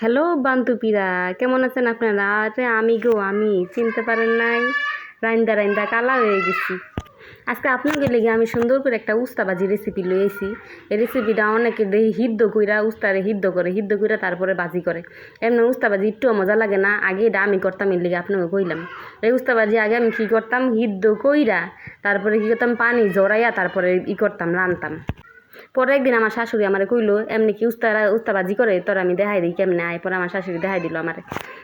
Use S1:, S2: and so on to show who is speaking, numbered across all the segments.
S1: Hello বান্ধবীরা, কেমন আছেন আপনারা? আরে আমি চিনতে পারেন নাই? রাইন্দা রাইন্দা কালা হয়ে গেছি। আজকে আপনাকে লেগে আমি সুন্দর করে একটা উস্তাবাজি রেসিপি লইয়েছি। এই রেসিপিটা অনেকে দেখি হিদ্ধ কইরা উস্তারে হিদ্ধ কইরা তারপরে বাজি করে। এমনি উস্তাবাজি একটু মজা লাগে না? আগে এটা আমি করতাম, এর লেগে আপনাকে কইলাম। এই উস্তাবাজি আগে আমি কী করতাম, হিদ্ধ কইরা তারপরে কী করতাম, পানি জড়াইয়া তারপরে করতাম, রানতাম। পরে একদিন আমার শাশুড়ি আমার কইলো এমনি কি উস্তাবাজি করে, তোর আমি দেখাই দিই কেমনে আয়। পরে আমার শাশুড়ি দেখাই দিল আমার।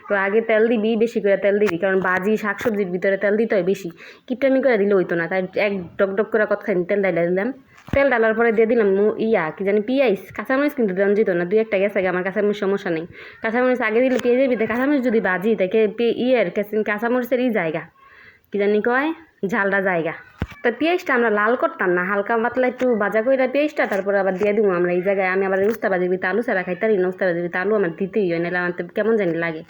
S1: তো আগে তেল দিবি, বেশি করে তেল দিবি, কারণ বাজি শাকসবজির ভিতরে তেল দিতে হয় বেশি। কিপটামি করে দিলে হইতো না, তাই এক ডক করে কতখানি তেল ডাইলা দিলাম। তেল ডালার পরে দিয়ে দিলাম কি জানি পিঁয়াজ, কাঁচামরিচ কিন্তু দেওয়া যেত না, দুই একটা গেছে আমার কাঁচামরিচ সমস্যা নেই। কাঁচামরিচ আগে দিলে পেঁয়াজের ভিতরে কাঁচামরিচ যদি বাজি তাকে কাঁচামরিচের জায়গা কি জানি কয় ঝালটা জায়গা। তো পেঁয়াজটা আমরা লাল করতাম না, হালকা পাতলা একটু ভাজা করে পেঁয়াজটা তারপরে আবার দিয়ে দিব আমরা এই জায়গায়। আমি আবার উস্তাবাজির ভিতরে আলু ছাড়া খাইতারি না, উস্তাবাজির ভিতরে আলু আমার দিতেই হয়, নাহলে আমার কেমন জানি লাগে।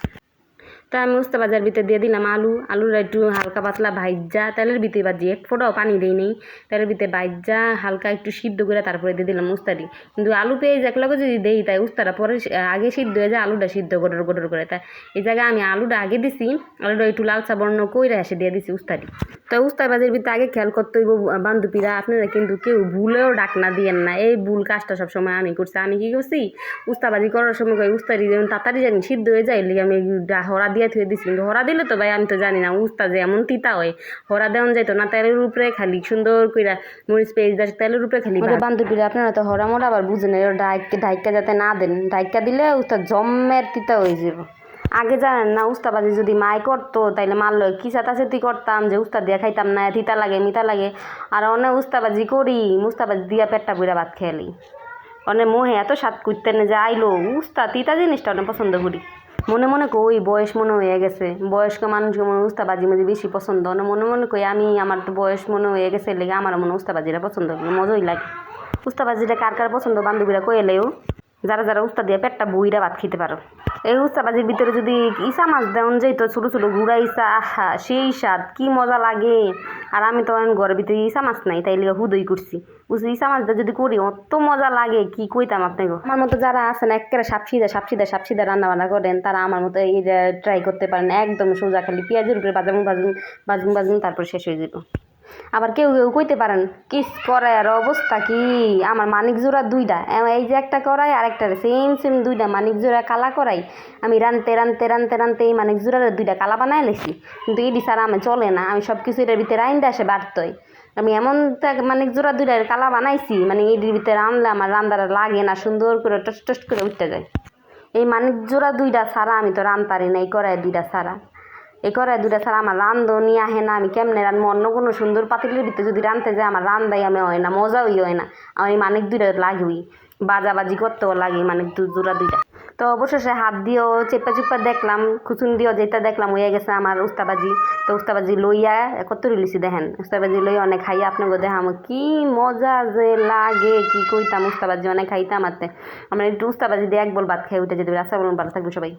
S1: তো আমি উস্তাবাজার ভিতরে দিয়ে দিলাম আলুটা একটু হালকা পাতলা ভাইজা তেলের ভিতরে বাজি, এক ফোঁটাও পানি দিই নেই, তেলের ভিতরে ভাইজা হালকা একটু সিদ্ধ করে তারপরে দিয়ে দিলাম উস্তাটি। কিন্তু আলু পেঁয়াজ একলগে যদি দেই তাই উস্তাটা পরে আগে সিদ্ধ হয়ে যায়, আলুটা সিদ্ধ গোটর করে। তাই এই জায়গায় আমি আলুটা আগে দিছি, আলুটা একটু লালচা বর্ণ কইরা এসে দিয়ে দিছি উস্তাটি। তো উস্তাবাজির ভিতরে আগে খেয়াল করতে হইব বান্ধবীরা, আপনারা কিন্তু কেউ ভুলেও ডাকনা দিয়েন না। এই ভুল কাজটা সবসময় আমি করছি। আমি কি করছি, উস্তাবাজি করার সময় উস্তারি যেমন তাড়াতাড়ি জানি সিদ্ধ হয়ে যায়, এর আমি হরা দিয়ে থুয়ে দিচ্ছি। কিন্তু হরা দিলে তো ভাই আমি তো জানি না উস্তা যে এমন তিতা হয়, হরা দেওয়া যাইতো না। তেলের উপরে খালি সুন্দর কইরা মরিচ পেঁয়াজ দেয় তেলের উপরে খালি। বান্ধবীরা আপনারা তো হরা মোড়া আবার বুঝেন, ঢাইকা যাতে না দেন, ঢাইকা দিলে উস্তা জম্মের তিতা হয়ে যাবে। আগে জানেন না, উস্তাবাজি যদি মাই করতো তাইলে মারলো কি চাতাচাতি করতাম যে উস্তা দিয়ে খাইতাম না, তিতা লাগে মিতা লাগে। আর অনেক উস্তাবাজি করি, উস্তাবাজি দিয়া পেটটা বুড়া ভাত খেয়ালি। অনেক মোহে এত স্বাদ করতে না যে আইলো উস্তা তিতা জিনিসটা অনেক পছন্দ করি। মনে মনে কই বয়স মনে হয়ে গেছে, বয়স্ক মানুষকে মনে উস্তাবাজি মাঝে বেশি পছন্দ। মনে মনে কই আমার তো বয়স মনে হয়ে গেছে, লেগে আমার মনে উস্তাবাজিটা পছন্দ, মজাই লাগে। উস্তাবাজিটা কার কার পছন্দ বান্ধবীরা কই এলেও, যারা যারা উস্তা দিয়ে পেটটা বুইরা ভাত খেতে পারো। এই উস্তাবাজির ভিতরে যদি ইসা মাছ দেওয়া যেত, ছোটো ছোটো গুঁড়া ইসা, আহা সেই স্বাদ কি মজা লাগে। আর আমি তো ঘরের ভিতরে ইসা মাছ নাই, তাই লিগে হুদই করছি। বুঝছি ইসা মাছটা যদি করি অত মজা লাগে কি কইতাম আপনাকে। আমার মতো যারা আছেন একেবারে সাপসিদা রান্না বান্না করেন, তারা আমার মতো এই ট্রাই করতে পারেন। একদম সোজা খালি পেঁয়াজের উপরে বাজুন তারপর শেষ হয়ে যেত। আবার কেউ কেউ কইতে পারেন কিস করার অবস্থা কি, আমার মানিক জোড়া দুইটা, এই যে একটা করাই আর একটা সেম দুইটা মানিক জোড়া কালা করাই। আমি রানতে এই মানিক জোড়ার দুইটা কালা বানায় লেছি। কিন্তু এটি ছাড়া আমি চলে না, আমি সব কিছু এটার ভিতরে রাইন্দা আসে বাড়তই। আমি এমন মানিক জোড়া দুইটা কালা বানাইছি, মানে এটির ভিতরে রানলে আমার রান্দারা লাগে না, সুন্দর করে টস করে উঠতে যায়। এই মানিক জোড়া দুইটা ছাড়া আমি তো রানতারি না, এই করাই দুইটা ছাড়া। এই করাই দুটা ছাড়া আমার রান্ধনি আহে না। আমি কেমনে রান্ধবো, অন্য কোনো সুন্দর পাতিলের ভিতরে যদি রানতে যায় আমার রান্দাই আমি হয় না, মজাই হয় না। আমার এই মানিক দুইটা লাগবেই, বাজাবাজি করতেও লাগে মানিক জোড়া দুইটা। তো অবশেষে হাত দিয়েও চেপা দেখলাম, খুচুন দিয়েও যেটা দেখলাম হয়ে গেছে আমার উস্তাবাজি। তো উস্তাবাজি লইয়া কত রিলিছি দেখেন, উস্তাবাজি লইয়া অনেক খাইয়া আপনাকে দেখাম কি মজা যে লাগে কি কইতাম। উস্তাবাজি অনেক খাইতাম, আমার একটু উস্তাবাজি দিয়ে এক বল ভাত খাই উঠে যেতে। রাস্তা বলুন, ভালো থাকবে সবাই।